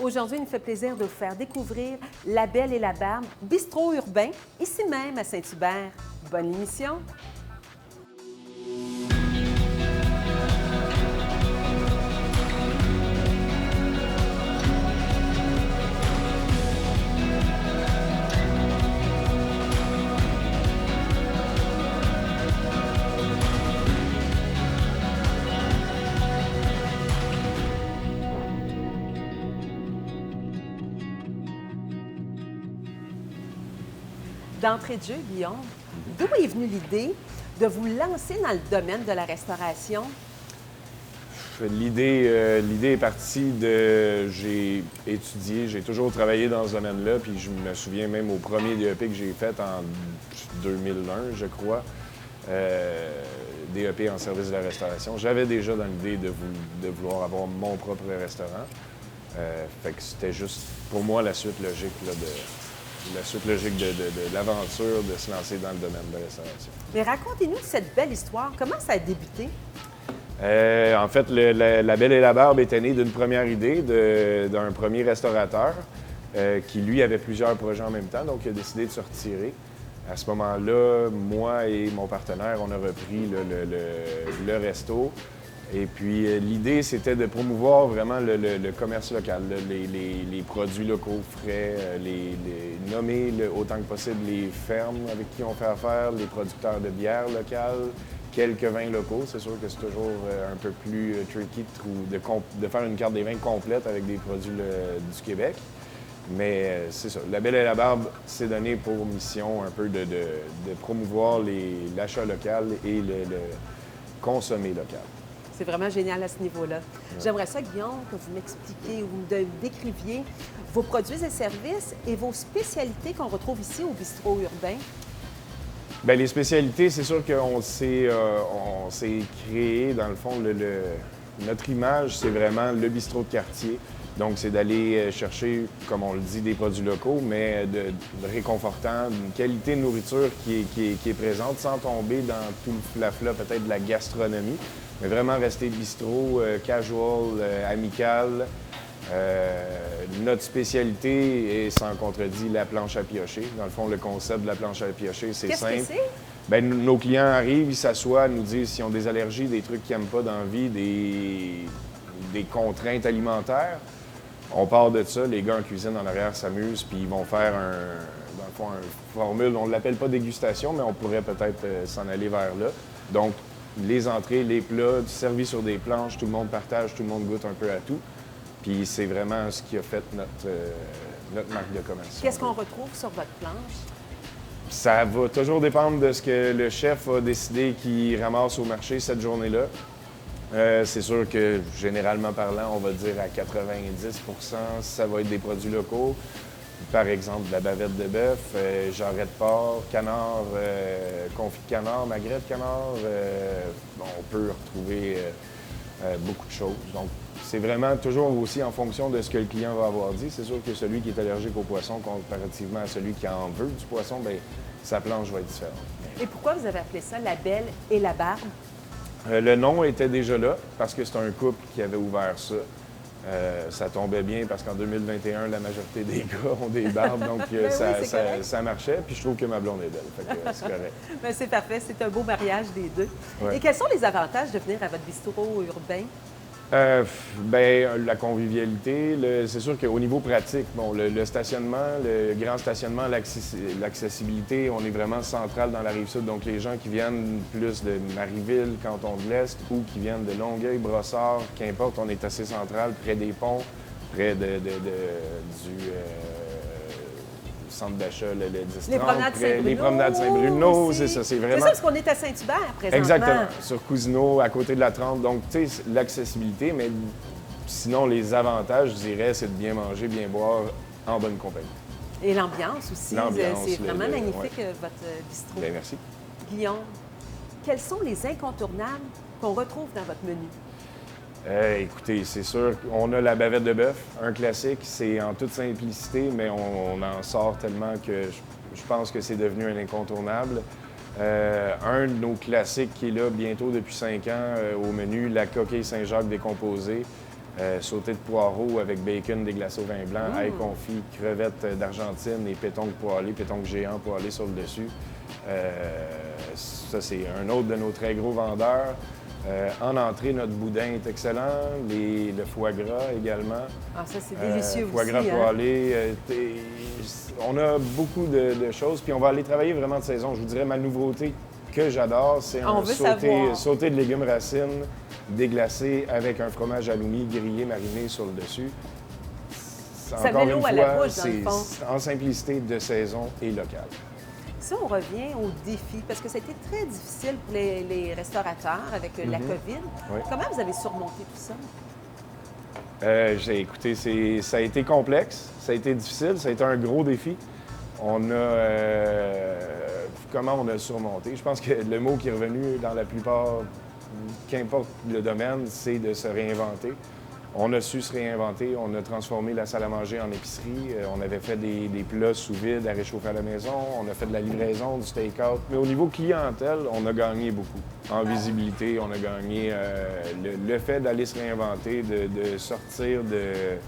aujourd'hui, il nous fait plaisir de vous faire découvrir La Belle et la Barbe, bistrot urbain, ici même à Saint-Hubert. Bonne émission! D'entrée de jeu, Guillaume, d'où est venue l'idée de vous lancer dans le domaine de la restauration? L'idée est partie de... J'ai étudié, j'ai toujours travaillé dans ce domaine-là, puis je me souviens même au premier DEP que j'ai fait en 2001, je crois, DEP en service de la restauration. J'avais déjà dans l'idée de vouloir avoir mon propre restaurant. Fait que c'était juste, pour moi, la suite logique là, de l'aventure de se lancer dans le domaine de la restauration. Mais racontez-nous cette belle histoire. Comment ça a débuté? En fait, La Belle et la Barbe était née d'une première idée d'un premier restaurateur qui, lui, avait plusieurs projets en même temps, donc il a décidé de se retirer. À ce moment-là, moi et mon partenaire, on a repris le resto. Et puis, l'idée, c'était de promouvoir vraiment le commerce local, les produits locaux frais, nommer autant que possible les fermes avec qui on fait affaire, les producteurs de bière locales, quelques vins locaux. C'est sûr que c'est toujours un peu plus tricky de faire une carte des vins complète avec des produits du Québec. Mais c'est ça. La Belle et la Barbe s'est donné pour mission un peu de promouvoir l'achat local et le consommer local. C'est vraiment génial à ce niveau-là. Ouais. J'aimerais ça, Guillaume, que vous m'expliquiez ou me décriviez vos produits et services et vos spécialités qu'on retrouve ici au bistrot urbain. Bien, les spécialités, c'est sûr qu'on s'est créé, dans le fond, notre image, c'est vraiment le bistrot de quartier. Donc, c'est d'aller chercher, comme on le dit, des produits locaux, mais de réconfortant, d'une qualité de nourriture qui est présente, sans tomber dans tout le flafla peut-être de la gastronomie, mais vraiment rester bistrot, casual, amical. Notre spécialité est, sans contredit, la planche à piocher. Dans le fond, le concept de la planche à piocher, c'est simple. Qu'est-ce que c'est? Bien, nos clients arrivent, ils s'assoient, nous disent s'ils ont des allergies, des trucs qu'ils n'aiment pas dans la vie, des contraintes alimentaires. On part de ça, les gars en cuisine en arrière s'amusent, puis ils vont faire dans le fond, une formule, on ne l'appelle pas dégustation, mais on pourrait peut-être s'en aller vers là. Donc, les entrées, les plats, servis sur des planches, tout le monde partage, tout le monde goûte un peu à tout. Puis c'est vraiment ce qui a fait notre marque de commerce. Qu'est-ce qu'on retrouve sur votre planche? Ça va toujours dépendre de ce que le chef a décidé qu'il ramasse au marché cette journée-là. C'est sûr que, généralement parlant, on va dire à 90 % ça va être des produits locaux. Par exemple, de la bavette de bœuf, jarret de porc, canard, confit de canard, magret de canard. On peut retrouver beaucoup de choses. Donc, c'est vraiment toujours aussi en fonction de ce que le client va avoir dit. C'est sûr que celui qui est allergique au poisson, comparativement à celui qui en veut du poisson, bien, sa planche va être différente. Et pourquoi vous avez appelé ça La Belle et la Barbe? Le nom était déjà là parce que c'est un couple qui avait ouvert ça. Ça tombait bien parce qu'en 2021, la majorité des gars ont des barbes, donc ça marchait. Puis je trouve que ma blonde est belle, fait que c'est correct. Bien, c'est parfait, c'est un beau mariage des deux. Ouais. Et quels sont les avantages de venir à votre bistrot urbain? Bien, la convivialité, c'est sûr qu'au niveau pratique, bon, le stationnement, le grand stationnement, l'accessibilité, on est vraiment central dans la Rive-Sud. Donc, les gens qui viennent plus de Marieville, Canton de l'Est, ou qui viennent de Longueuil, Brossard, qu'importe, on est assez central, près des ponts, près du centre d'achat, le 10 Les promenades Saint-Bruno. Les promenades Saint-Bruno, c'est ça, c'est vraiment... C'est ça, parce qu'on est à Saint-Hubert, présentement. Exactement, sur Cousineau, à côté de la 30. Donc, tu sais, l'accessibilité, mais sinon, les avantages, je dirais, c'est de bien manger, bien boire en bonne compagnie. Et l'ambiance aussi. C'est vraiment magnifique, votre bistrot. Bien, merci. Guillaume, quels sont les incontournables qu'on retrouve dans votre menu? Écoutez, c'est sûr qu'on a la bavette de bœuf, un classique. C'est en toute simplicité, mais on en sort tellement que je pense que c'est devenu un incontournable. Un de nos classiques qui est là bientôt depuis 5 ans au menu, la coquille Saint-Jacques décomposée. sauté de poireaux avec bacon déglacé au vin blanc, ail confit, crevettes d'Argentine et pétonques poêlés, pétonques géants poêlés sur le dessus. Ça, c'est un autre de nos très gros vendeurs. En entrée, notre boudin est excellent. Le foie gras également. Ah, ça, c'est délicieux foie aussi. Foie gras poêlé. On a beaucoup de choses. Puis on va aller travailler vraiment de saison. Je vous dirais, ma nouveauté que j'adore, c'est un sauté de légumes racines déglacé avec un fromage halloumi grillé, mariné sur le dessus. Ça met l'eau à la bouche, dans le fond. En simplicité, de saison et locale. Si on revient au défi, parce que ça a été très difficile pour les restaurateurs avec la COVID, comment vous avez surmonté tout ça? Écoutez, ça a été complexe, ça a été difficile, ça a été un gros défi. Comment on a surmonté? Je pense que le mot qui est revenu dans la plupart, qu'importe le domaine, c'est de se réinventer. On a su se réinventer, on a transformé la salle à manger en épicerie, on avait fait des plats sous vide à réchauffer à la maison, on a fait de la livraison, du take-out. Mais au niveau clientèle, on a gagné beaucoup. En visibilité, on a gagné le fait d'aller se réinventer, de sortir du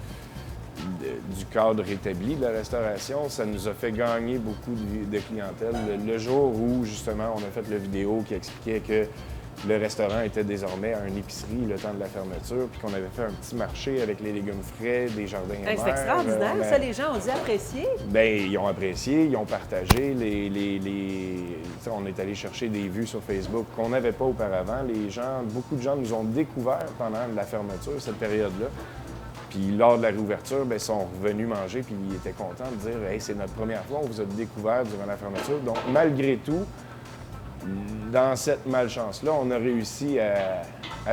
cadre établi de la restauration, ça nous a fait gagner beaucoup de clientèle. Le jour où, justement, on a fait la vidéo qui expliquait que le restaurant était désormais une épicerie le temps de la fermeture, puis qu'on avait fait un petit marché avec les légumes frais, des jardins à C'est extraordinaire. Ça, les gens ont dit apprécier. Bien, ils ont apprécié, ils ont partagé. On est allé chercher des vues sur Facebook qu'on n'avait pas auparavant. Beaucoup de gens nous ont découvert pendant la fermeture, cette période-là. Puis lors de la réouverture, bien, ils sont revenus manger, puis ils étaient contents de dire « Hey, c'est notre première fois, on vous a découvert durant la fermeture. » Donc, malgré tout, dans cette malchance-là, on a réussi à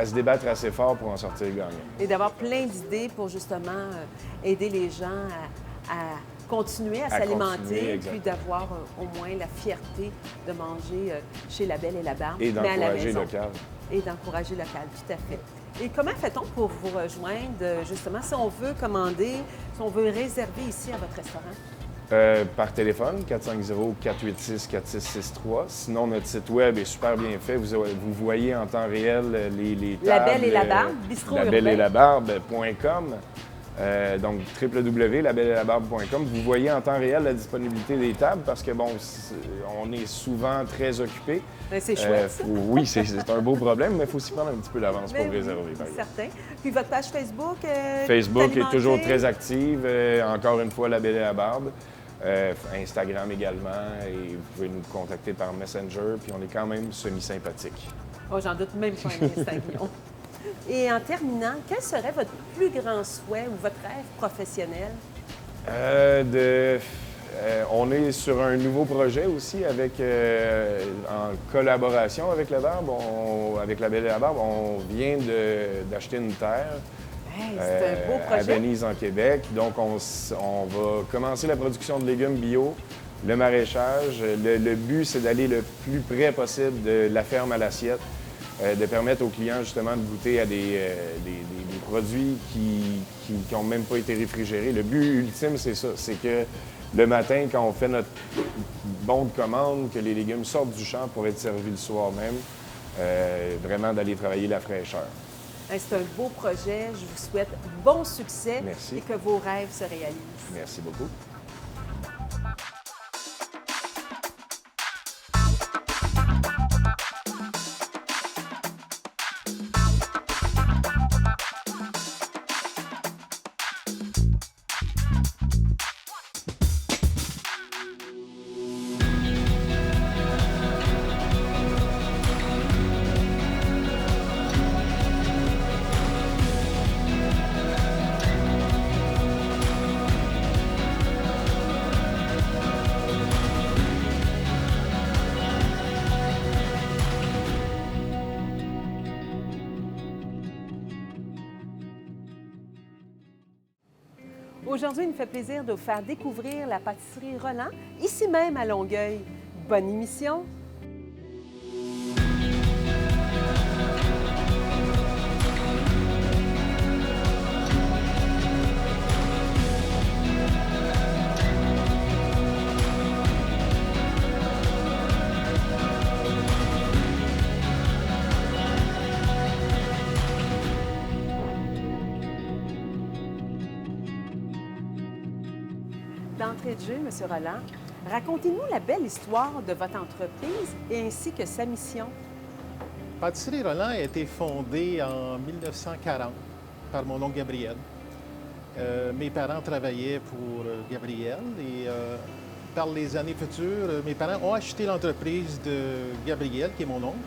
se débattre assez fort pour en sortir gagnant. Et d'avoir plein d'idées pour justement aider les gens à continuer à s'alimenter, puis d'avoir au moins la fierté de manger chez La Belle et la Barbe, et mais à la maison. local. Et d'encourager local, tout à fait. Et comment fait-on pour vous rejoindre, justement, si on veut commander, si on veut réserver ici à votre restaurant? Par téléphone, 450-486-4663. Sinon, notre site web est super bien fait. Vous voyez en temps réel les tables. La Belle et la Barbe, bistrot urbain. labelletlabarbe.com. Donc, www.labelletlabarbe.com. Vous voyez en temps réel la disponibilité des tables parce que, bon, on est souvent très occupé. C'est chouette, ça. Oui, c'est un beau problème, mais il faut s'y prendre un petit peu d'avance pour réserver. C'est certain. Puis votre page Facebook? Facebook est toujours très active. Encore une fois, La Belle et la Barbe. Instagram également. Et vous pouvez nous contacter par Messenger. Puis on est quand même semi-sympathique. Oh, j'en doute même pas, Instagram. Et en terminant, quel serait votre plus grand souhait ou votre rêve professionnel? On est sur un nouveau projet aussi en collaboration avec La Barbe, avec La Belle et la Barbe. On vient d'acheter une terre c'est un beau projet. à Venise, en Québec. Donc, on va commencer la production de légumes bio, le maraîchage. Le but, c'est d'aller le plus près possible de la ferme à l'assiette, de permettre aux clients justement de goûter à des produits qui n'ont même pas été réfrigérés. Le but ultime, c'est ça, c'est que le matin, quand on fait notre bon de commande, que les légumes sortent du champ pour être servis le soir même, vraiment d'aller travailler la fraîcheur. C'est un beau projet. Je vous souhaite bon succès. Merci. Et que vos rêves se réalisent. Merci beaucoup. Aujourd'hui, il me fait plaisir de vous faire découvrir la pâtisserie Roland, ici même à Longueuil. Bonne émission! D'entrée de jeu, M. Rolland, racontez-nous la belle histoire de votre entreprise et ainsi que sa mission. Pâtisserie Rolland a été fondée en 1940 par mon oncle Gabriel. Mes parents travaillaient pour Gabriel et par les années futures, mes parents ont acheté l'entreprise de Gabriel, qui est mon oncle.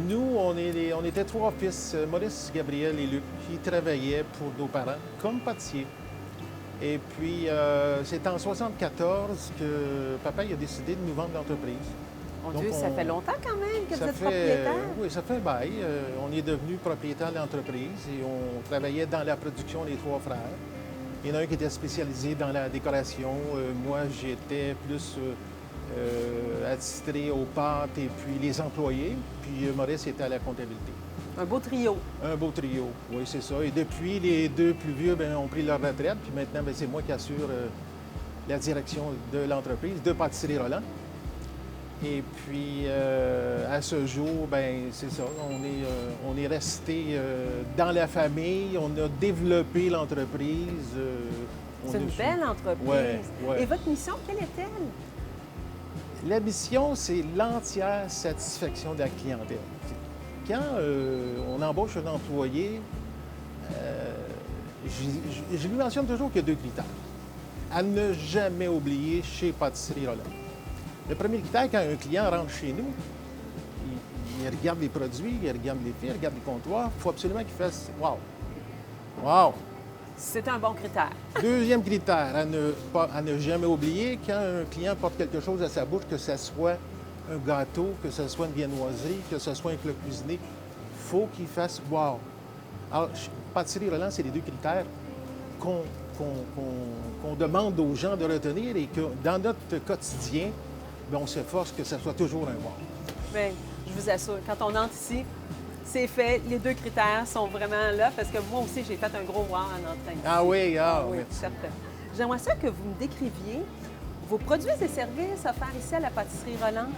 Nous, on était trois fils, Maurice, Gabriel et Luc, qui travaillaient pour nos parents comme pâtissiers. Et puis, c'est en 1974 que papa il a décidé de nous vendre l'entreprise. Mon Dieu, ça fait longtemps quand même que vous êtes propriétaire. Oui, ça fait un bail. On est devenu propriétaire de l'entreprise et on travaillait dans la production, les trois frères. Il y en a un qui était spécialisé dans la décoration. Moi, j'étais plus attitré aux pâtes et puis les employés. Puis Maurice était à la comptabilité. Un beau trio. Un beau trio, oui, c'est ça. Et depuis, les deux plus vieux ont pris leur retraite. Puis maintenant, c'est moi qui assure la direction de l'entreprise, de Pâtisserie Rolland. Et puis, à ce jour, c'est ça, on est resté dans la famille, on a développé l'entreprise. C'est une belle entreprise. Ouais. Et votre mission, quelle est-elle? La mission, c'est l'entière satisfaction de la clientèle. Quand on embauche un employé, je lui mentionne toujours qu'il y a deux critères. À ne jamais oublier chez Pâtisserie Rolland. Le premier critère, quand un client rentre chez nous, il regarde les produits, il regarde les filles, il regarde les comptoirs, il faut absolument qu'il fasse « wow ». Wow! C'est un bon critère. Deuxième critère, à ne jamais oublier, quand un client porte quelque chose à sa bouche, que ce soit un gâteau, que ce soit une viennoiserie, que ce soit un plat cuisiné, il faut qu'il fasse « wow ». Alors, Pâtisserie Rolland, c'est les deux critères qu'on demande aux gens de retenir et que dans notre quotidien, on s'efforce que ça soit toujours un wow. Bien, je vous assure, quand on entre ici, c'est fait. Les deux critères sont vraiment là parce que moi aussi, j'ai fait un gros wow en entrant ici. Ah oui, oui, certain. J'aimerais ça que vous me décriviez vos produits et services offerts ici à la Pâtisserie Rolland.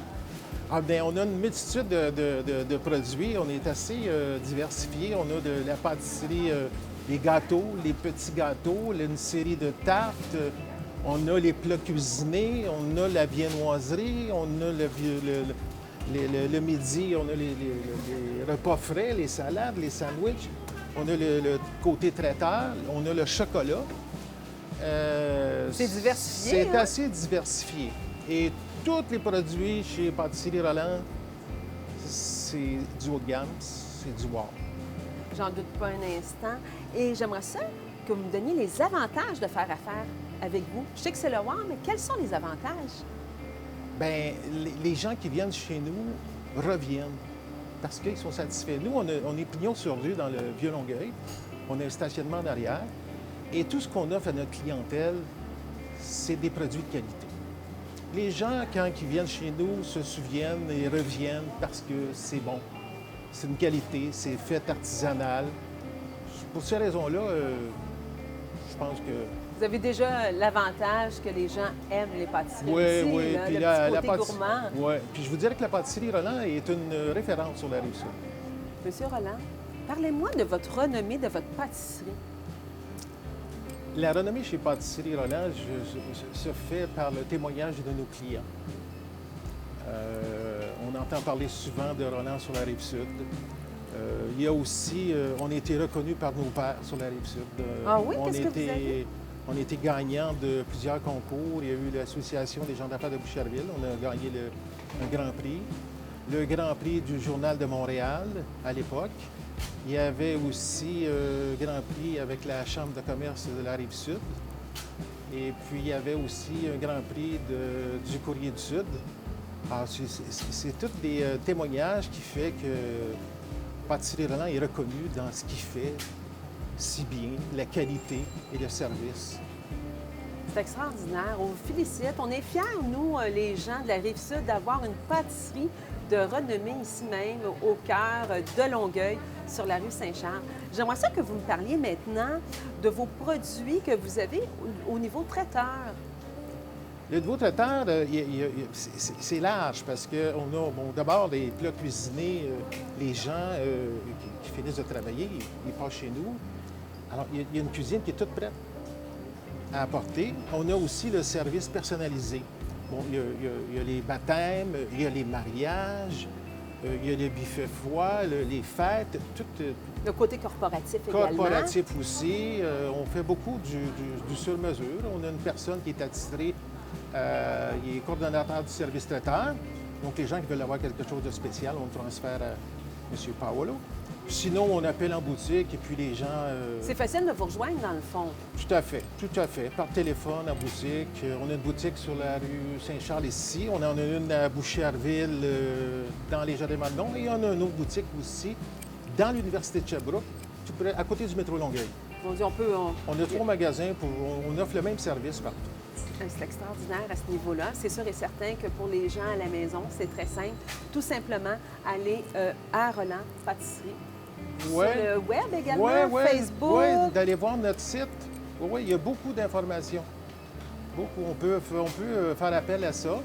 Ah bien, on a une multitude de produits. On est assez diversifié. On a de la pâtisserie, les gâteaux, les petits gâteaux, une série de tartes. On a les plats cuisinés, on a la viennoiserie, on a le midi, on a les repas frais, les salades, les sandwichs. On a le côté traiteur, on a le chocolat. C'est diversifié. C'est assez diversifié. Et tous les produits chez Pâtisserie Rolland, c'est du haut de gamme, c'est du wow. J'en doute pas un instant. Et j'aimerais ça que vous me donniez les avantages de faire affaire avec vous. Je sais que c'est le wow, mais quels sont les avantages? Bien, les gens qui viennent chez nous reviennent parce qu'ils sont satisfaits. Nous, on est pignon sur rue dans le Vieux-Longueuil. On a un stationnement en arrière. Et tout ce qu'on offre à notre clientèle, c'est des produits de qualité. Les gens, quand ils viennent chez nous, se souviennent et reviennent parce que c'est bon. C'est une qualité, c'est fait artisanal. Pour ces raisons-là, je pense que... Vous avez déjà l'avantage que les gens aiment les pâtisseries ici, oui. Là, Puis le petit côté gourmand. Oui, puis je vous dirais que la Pâtisserie Rolland est une référence sur la Rive-Sud. Monsieur Rolland, parlez-moi de votre renommée de votre pâtisserie. La renommée chez Pâtisserie Rolland se fait par le témoignage de nos clients. On entend parler souvent de Rolland sur la Rive-Sud. Il y a aussi, on a été reconnus par nos pairs sur la Rive-Sud. Ah oui? Qu'est-ce que vous avez? On a été gagnant de plusieurs concours. Il y a eu l'Association des gens d'affaires de Boucherville. On a gagné un grand prix. Le grand prix du Journal de Montréal à l'époque. Il y avait aussi un grand prix avec la Chambre de commerce de la Rive-Sud. Et puis, il y avait aussi un grand prix du Courrier du Sud. Alors, c'est tous des témoignages qui font que Pâtisserie Rolland est reconnu dans ce qu'il fait si bien, la qualité et le service. C'est extraordinaire. On vous félicite. On est fiers, nous, les gens de la Rive-Sud, d'avoir une pâtisserie de renommée ici même, au cœur de Longueuil, sur la rue Saint-Charles. J'aimerais ça que vous me parliez maintenant de vos produits que vous avez au niveau traiteur. Le niveau traiteur, c'est large parce qu'on a, bon, d'abord, les plats cuisinés, les gens qui finissent de travailler, ils passent chez nous. Alors, il y a une cuisine qui est toute prête. à apporter. On a aussi le service personnalisé. Bon, il y a les baptêmes, il y a les mariages, il y a le buffet foie, les fêtes, tout. Le côté corporatif également. Corporatif aussi. On fait beaucoup du sur-mesure. On a une personne qui est attitrée, il est coordonnateur du service traiteur. Donc, les gens qui veulent avoir quelque chose de spécial, on transfère à M. Paolo. Sinon, on appelle en boutique et puis les gens... C'est facile de vous rejoindre, dans le fond. Tout à fait, tout à fait. Par téléphone, en boutique. On a une boutique sur la rue Saint-Charles ici. On en a une à Boucherville, dans les Jardins-Magnon. Et on a une autre boutique aussi, dans l'Université de Sherbrooke, tout près, à côté du métro Longueuil. On dit, on peut... On a 3 magasins, on offre le même service partout. C'est extraordinaire à ce niveau-là. C'est sûr et certain que pour les gens à la maison, c'est très simple. Tout simplement, aller à Roland Pâtisserie. Ouais. Sur le web également, Facebook. Oui, d'aller voir notre site. Oui, il y a beaucoup d'informations. Beaucoup. On peut faire appel à ça.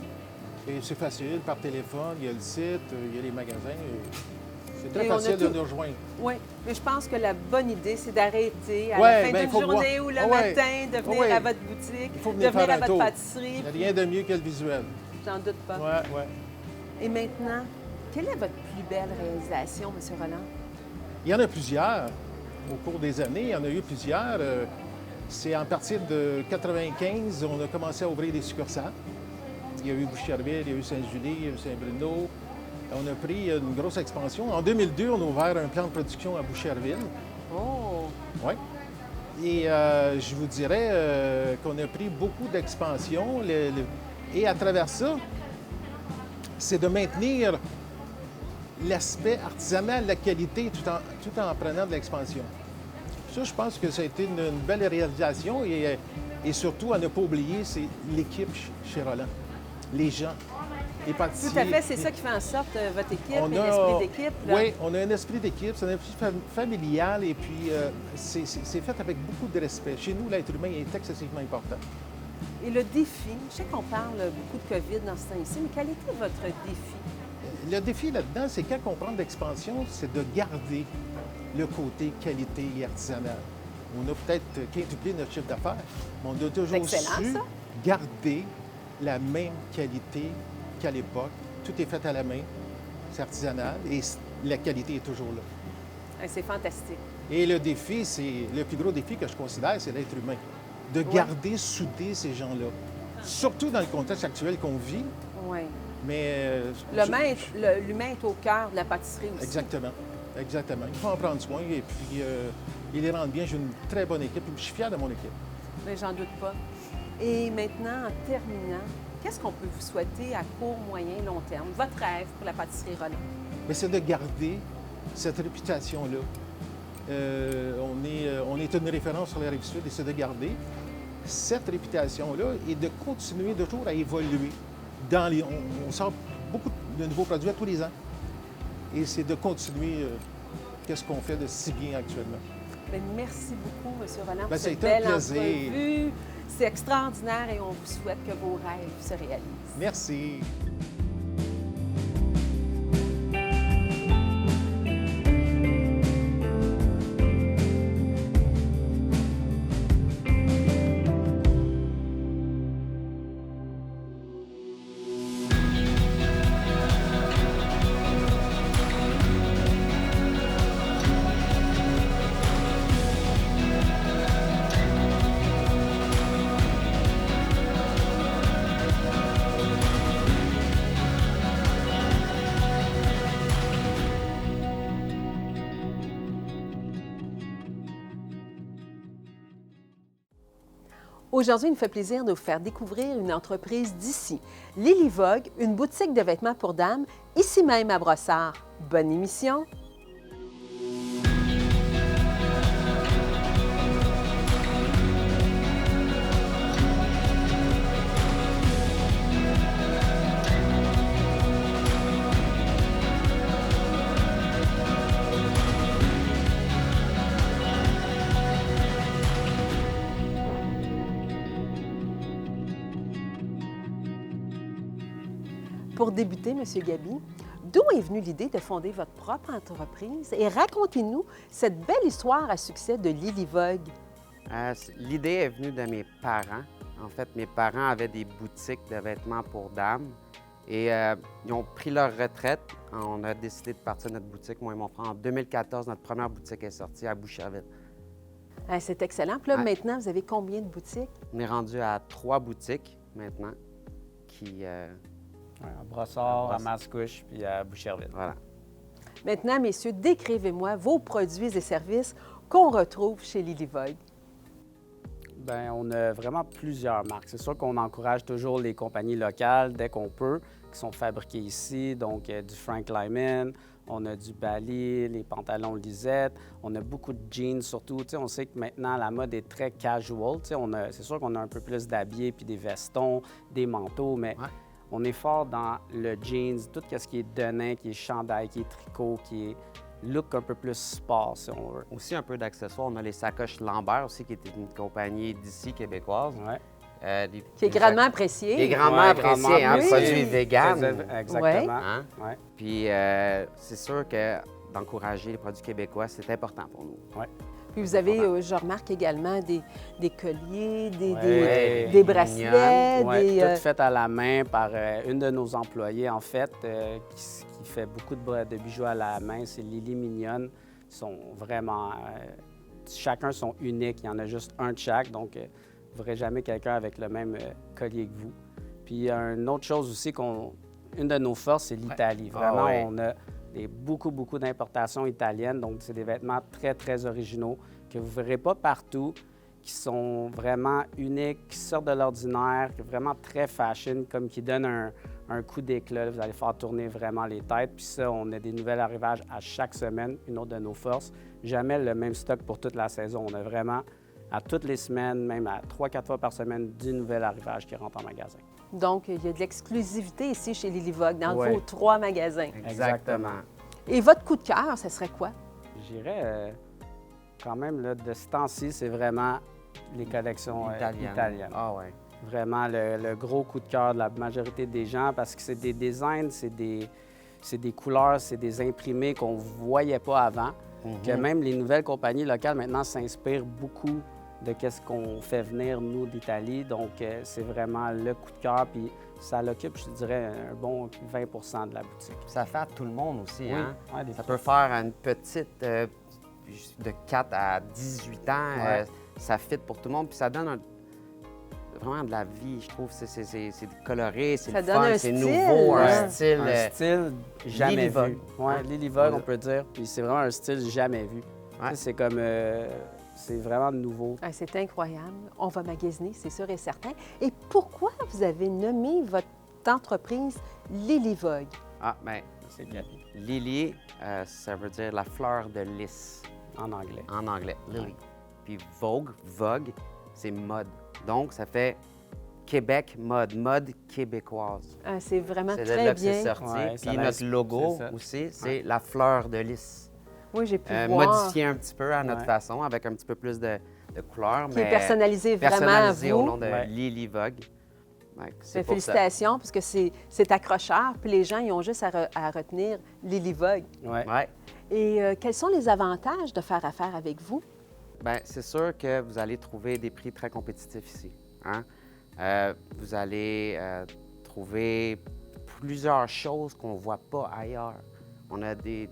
Et c'est facile, par téléphone, il y a le site, il y a les magasins. C'est très facile de nous rejoindre. Oui, mais je pense que la bonne idée, c'est d'arrêter à la fin d'une journée ou le matin, de venir à votre boutique, de venir à votre pâtisserie. Il n'y a rien de mieux que le visuel. J'en doute pas. Oui. Et maintenant, quelle est votre plus belle réalisation, M. Roland? Il y en a plusieurs. Au cours des années, il y en a eu plusieurs. C'est à partir de 1995, on a commencé à ouvrir des succursales. Il y a eu Boucherville, il y a eu Saint-Julie, il y a eu Saint-Bruno. On a pris une grosse expansion. En 2002, on a ouvert un plan de production à Boucherville. Oh! Oui. Et je vous dirais qu'on a pris beaucoup d'expansion. Et à travers ça, c'est de maintenir l'aspect artisanal, la qualité, tout en prenant de l'expansion. Ça, je pense que ça a été une belle réalisation et surtout, à ne pas oublier, c'est l'équipe chez Roland. Les gens, les pâtissiers. Tout à fait, c'est ça qui fait en sorte votre équipe et l'esprit d'équipe. Oui, on a un esprit d'équipe, c'est un esprit familial et puis c'est fait avec beaucoup de respect. Chez nous, l'être humain est excessivement important. Et le défi, je sais qu'on parle beaucoup de COVID dans ce temps-ci, mais quel était votre défi? Le défi là-dedans, c'est quand on prend de l'expansion, c'est de garder le côté qualité et artisanal. On a peut-être quintuplé notre chiffre d'affaires, mais on a toujours su garder la même qualité qu'à l'époque. Tout est fait à la main, c'est artisanal et la qualité est toujours là. C'est fantastique. Et le défi, c'est le plus gros défi que je considère, c'est l'être humain. De garder soudé ces gens-là. Surtout dans le contexte actuel qu'on vit. Oui. Mais l'humain est au cœur de la pâtisserie aussi. Exactement. Exactement. Il faut en prendre soin et puis il les rend bien. J'ai une très bonne équipe et je suis fier de mon équipe. Mais j'en doute pas. Et maintenant, en terminant, qu'est-ce qu'on peut vous souhaiter à court, moyen, long terme? Votre rêve pour la pâtisserie Roland? Mais c'est de garder cette réputation-là. On est une référence sur la Rive-Sud et c'est de garder cette réputation-là et de continuer toujours à évoluer. On sort beaucoup de nouveaux produits à tous les ans. Et c'est de continuer qu'est-ce qu'on fait de si bien actuellement. Bien, merci beaucoup, M. Roland, pour c'est cette belle un plaisir. entrevue. C'est extraordinaire et on vous souhaite que vos rêves se réalisent. Merci. Aujourd'hui, il me fait plaisir de vous faire découvrir une entreprise d'ici, Lily Vogue, une boutique de vêtements pour dames, ici même à Brossard. Bonne émission! Pour débuter, M. Gaby, d'où est venue l'idée de fonder votre propre entreprise et racontez-nous cette belle histoire à succès de Lily Vogue? L'idée est venue de mes parents. En fait, mes parents avaient des boutiques de vêtements pour dames et ils ont pris leur retraite. On a décidé de partir notre boutique, moi et mon frère. En 2014, notre première boutique est sortie à Boucherville. C'est excellent. Puis là, Ouais. maintenant, vous avez combien de boutiques? On est rendu à 3 boutiques maintenant qui... À Brossard, à Mascouche, puis à Boucherville. voilà. Maintenant, messieurs, décrivez-moi vos produits et services qu'on retrouve chez Lily Vogue. Bien, on a vraiment plusieurs marques. C'est sûr qu'on encourage toujours les compagnies locales dès qu'on peut, qui sont fabriquées ici, donc du Frank Lyman, on a du Bali, les pantalons Lisette, on a beaucoup de jeans surtout. Tu sais, on sait que maintenant, la mode est très casual. Tu sais, c'est sûr qu'on a un peu plus d'habillés puis des vestons, des manteaux, mais Ouais. on est fort dans le jeans, tout ce qui est denim, qui est chandail, qui est tricot, qui est look un peu plus sport, si on veut. Aussi un peu d'accessoires. On a les sacoches Lambert aussi, qui est une compagnie d'ici québécoise. Ouais. Qui est grandement apprécié. Qui est grandement Ouais, apprécié, grandement hein, apprécié. produit vegan. Exactement. Hein? Ouais. Puis c'est sûr que d'encourager les produits québécois, c'est important pour nous. Puis vous avez, je remarque également, des colliers, Ouais. des bracelets, Ouais, des... tout fait à la main par une de nos employés, en fait, qui fait beaucoup de bijoux à la main. C'est Lily Mignonne. Ils sont vraiment... chacun sont uniques. Il y en a juste un de chaque, donc vous ne verrez jamais quelqu'un avec le même collier que vous. Puis une autre chose aussi, une de nos forces, c'est l'Italie. Vraiment, ouais. on a beaucoup d'importations italiennes. Donc, c'est des vêtements très, très originaux que vous ne verrez pas partout, qui sont vraiment uniques, qui sortent de l'ordinaire, qui sont vraiment très fashion, comme qui donnent un coup d'éclat. Vous allez faire tourner vraiment les têtes. Puis ça, on a des nouvelles arrivages à chaque semaine, une autre de nos forces. Jamais le même stock pour toute la saison. On a vraiment, à toutes les semaines, même à 3-4 fois par semaine, 10 nouvelles arrivages qui rentrent en magasin. Donc, il y a de l'exclusivité ici chez Lily Vogue, dans Ouais. vos 3 magasins. Exactement. Et votre coup de cœur, ce serait quoi? Je dirais, quand même, là, de ce temps-ci, c'est vraiment les collections italiennes. Ah ouais. Vraiment le gros coup de cœur de la majorité des gens parce que c'est des designs, c'est des couleurs, c'est des imprimés qu'on ne voyait pas avant. Que même les nouvelles compagnies locales maintenant s'inspirent beaucoup de ce qu'on fait venir, nous, d'Italie. Donc, c'est vraiment le coup de cœur. Puis ça l'occupe, je te dirais, un bon 20 de la boutique. Ça fait à tout le monde aussi, hein? Ouais, des Ça peut faire à une petite de 4 à 18 ans. Ouais. Ça fit pour tout le monde. Puis ça donne vraiment de la vie, je trouve. C'est coloré, c'est Ça le donne fun, un c'est style, nouveau, hein? un style. Un style jamais Lily vu. Vogue. Ouais, Lily Vogue, on peut dire. Puis c'est vraiment un style jamais vu. Tu sais, c'est comme... c'est vraiment nouveau. Ah, c'est incroyable. On va magasiner, c'est sûr et certain. Et pourquoi vous avez nommé votre entreprise Lily Vogue? Ah, bien, C'est bien Lily, ça veut dire la fleur de lys en anglais. en anglais. Lily. Ouais. Puis Vogue, c'est mode. Donc, ça fait Québec mode québécoise. Ah, c'est vraiment C'est de très là que c'est bien. sorti. Ouais, ça Puis va notre être- logo c'est ça. aussi, c'est la fleur de lys. Oui, j'ai pu voir. Modifié un petit peu à notre Ouais. façon, avec un petit peu plus de couleurs, Qui est personnalisé vraiment à personnalisé au vous. nom de Ouais. Lily Vogue. Ouais, c'est Mais pour ça. félicitations, parce que c'est accrocheur, puis les gens, ils ont juste à retenir Lily Vogue. Ouais. Ouais. Et quels sont les avantages de faire affaire avec vous? Bien, c'est sûr que vous allez trouver des prix très compétitifs ici. Hein? Vous allez trouver plusieurs choses qu'on ne voit pas ailleurs. On a des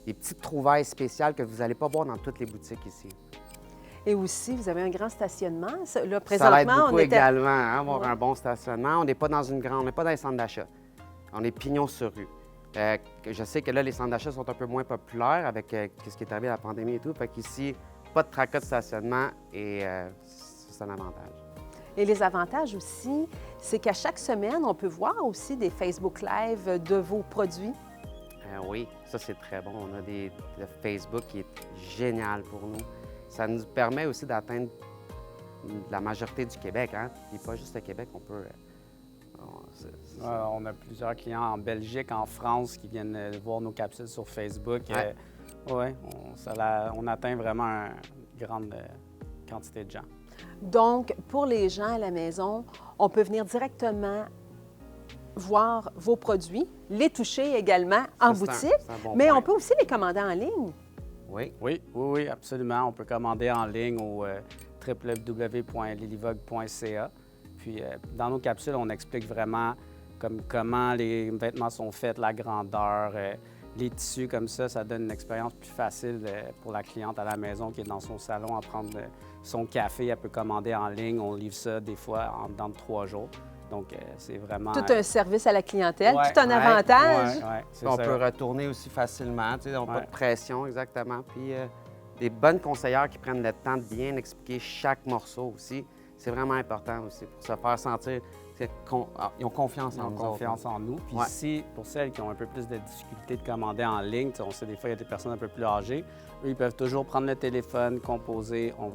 petites trouvailles spéciales que vous n'allez pas voir dans toutes les boutiques ici. Et aussi, vous avez un grand stationnement. Là, Ça l'aide présentement, beaucoup on était... également, hein, avoir Ouais. un bon stationnement. On n'est pas dans on n'est pas dans les centres d'achat. On est pignon sur rue. Je sais que là, les centres d'achat sont un peu moins populaires avec ce qui est arrivé à la pandémie et tout. Fait qu'ici, pas de tracas de stationnement et c'est un avantage. Et les avantages aussi, c'est qu'à chaque semaine, on peut voir aussi des Facebook Live de vos produits. Oui, ça c'est très bon. On a le Facebook qui est génial pour nous. Ça nous permet aussi d'atteindre la majorité du Québec. Hein? Et pas juste le Québec, on peut... On a plusieurs clients en Belgique, en France qui viennent voir nos capsules sur Facebook. Ouais. Ouais, on atteint vraiment une grande quantité de gens. Donc, pour les gens à la maison, on peut venir directement voir vos produits, les toucher également en Ça, boutique, c'est un bon mais point. on peut aussi les commander en ligne. Oui. Oui, oui, oui, absolument. On peut commander en ligne au www.lilyvogue.ca. Puis, dans nos capsules, on explique vraiment comment les vêtements sont faits, la grandeur, les tissus comme ça donne une expérience plus facile pour la cliente à la maison qui est dans son salon à prendre son café. Elle peut commander en ligne. On livre ça des fois en dedans de 3 jours. Donc, c'est vraiment... Tout un service à la clientèle, Ouais, tout un avantage. Ouais, On peut retourner aussi facilement, tu sais, on n'a pas de pression, exactement. Puis des bonnes conseillères qui prennent le temps de bien expliquer chaque morceau aussi, c'est vraiment important aussi pour se faire sentir qu'ils ont confiance en nous. Confiance en nous. Puis ici, pour celles qui ont un peu plus de difficulté de commander en ligne, on sait des fois, il y a des personnes un peu plus âgées, eux, ils peuvent toujours prendre le téléphone, composer, on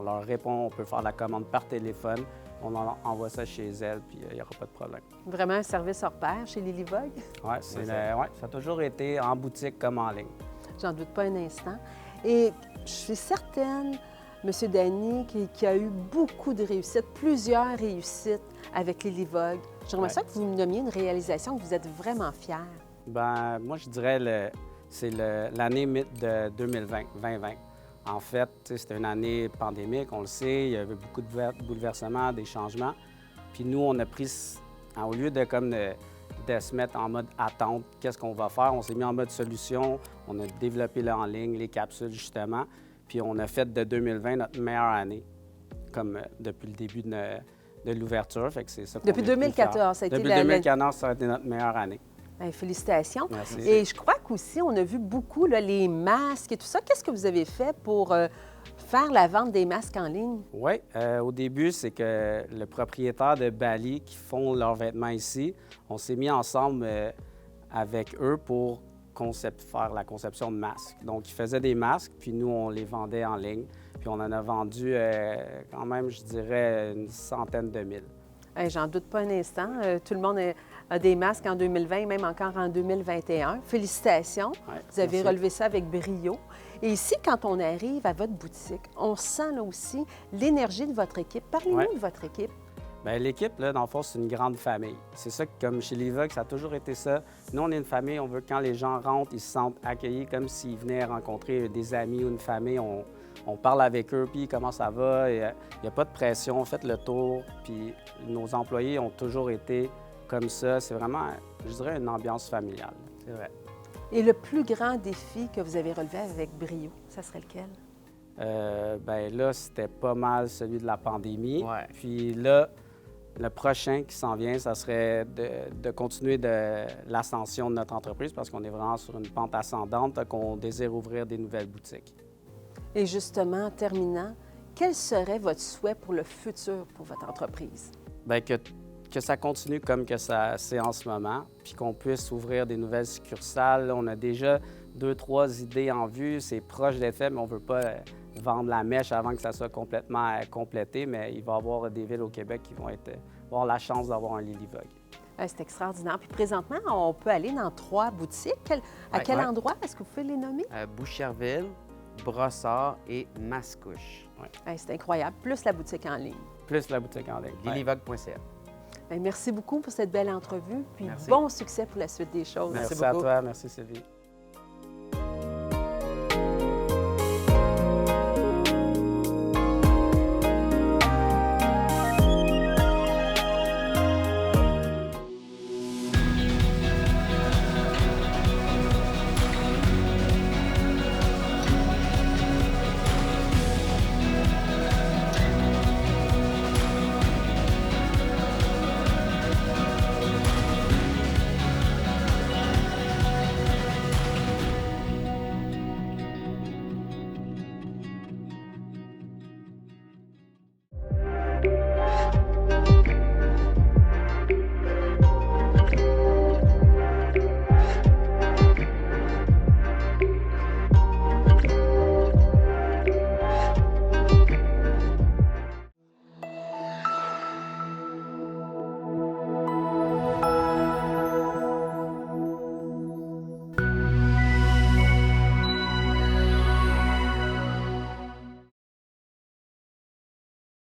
leur répond, on peut faire la commande par téléphone, on envoie ça chez elles, puis il n'y aura pas de problème. Vraiment un service hors pair chez Lily Vogue. Oui, ça a toujours été en boutique comme en ligne. J'en doute pas un instant. Et je suis certaine, M. Dany, qui a eu beaucoup de réussites, plusieurs réussites avec Lily Vogue. J'aimerais ça que vous me nommiez une réalisation que vous êtes vraiment fiers. Bien, moi, je dirais c'est l'année de 2020. En fait, c'était une année pandémique, on le sait, il y avait beaucoup de bouleversements, des changements. Puis nous, on a pris, au lieu de se mettre en mode attente, qu'est-ce qu'on va faire? On s'est mis en mode solution, on a développé là en ligne, les capsules justement, puis on a fait de 2020 notre meilleure année, comme depuis le début de l'ouverture. Fait que c'est ça depuis 2014, ça a été Depuis 2014, ça a été notre meilleure année. Bien, félicitations. Merci. Et je crois qu'aussi, on a vu beaucoup là, les masques et tout ça. Qu'est-ce que vous avez fait pour faire la vente des masques en ligne? Oui, au début, c'est que le propriétaire de Bali qui font leurs vêtements ici, on s'est mis ensemble avec eux pour faire la conception de masques. Donc, ils faisaient des masques, puis nous, on les vendait en ligne. Puis on en a vendu quand même, je dirais, une centaine de mille. J'en doute pas un instant. Tout le monde a des masques en 2020, même encore en 2021. Félicitations. Ouais, vous avez merci. relevé ça avec brio. Et ici, quand on arrive à votre boutique, on sent là aussi l'énergie de votre équipe. Parlez-nous de votre équipe. Bien, l'équipe, là, dans le fond, c'est une grande famille. C'est ça, comme chez Lily Vogue, ça a toujours été ça. Nous, on est une famille, on veut que quand les gens rentrent, ils se sentent accueillis comme s'ils venaient rencontrer des amis ou une famille. On parle avec eux, puis comment ça va. Il n'y a pas de pression, faites le tour. Puis nos employés ont toujours été comme ça. C'est vraiment, je dirais, une ambiance familiale. C'est vrai. Et le plus grand défi que vous avez relevé avec brio, ça serait lequel? Bien là, c'était pas mal celui de la pandémie. Ouais. Puis là, le prochain qui s'en vient, ça serait de continuer de l'ascension de notre entreprise parce qu'on est vraiment sur une pente ascendante, qu'on désire ouvrir des nouvelles boutiques. Et justement, en terminant, quel serait votre souhait pour le futur pour votre entreprise? Bien, que ça continue comme que ça c'est en ce moment, puis qu'on puisse ouvrir des nouvelles succursales. On a déjà 2-3 idées en vue, c'est proche d'être fait, mais on ne veut pas vendre la mèche avant que ça soit complètement complété, mais il va y avoir des villes au Québec qui vont avoir la chance d'avoir un Lily Vogue. C'est extraordinaire. Puis présentement, on peut aller dans 3 boutiques. À quel endroit? Est-ce que vous pouvez les nommer? Boucherville, Brossard et Mascouche. C'est incroyable. Plus la boutique en ligne. Plus la boutique en ligne. lilyvogue.ca. Merci beaucoup pour cette belle entrevue. Puis Merci. bon succès pour la suite des choses. Merci à toi. Merci Sylvie.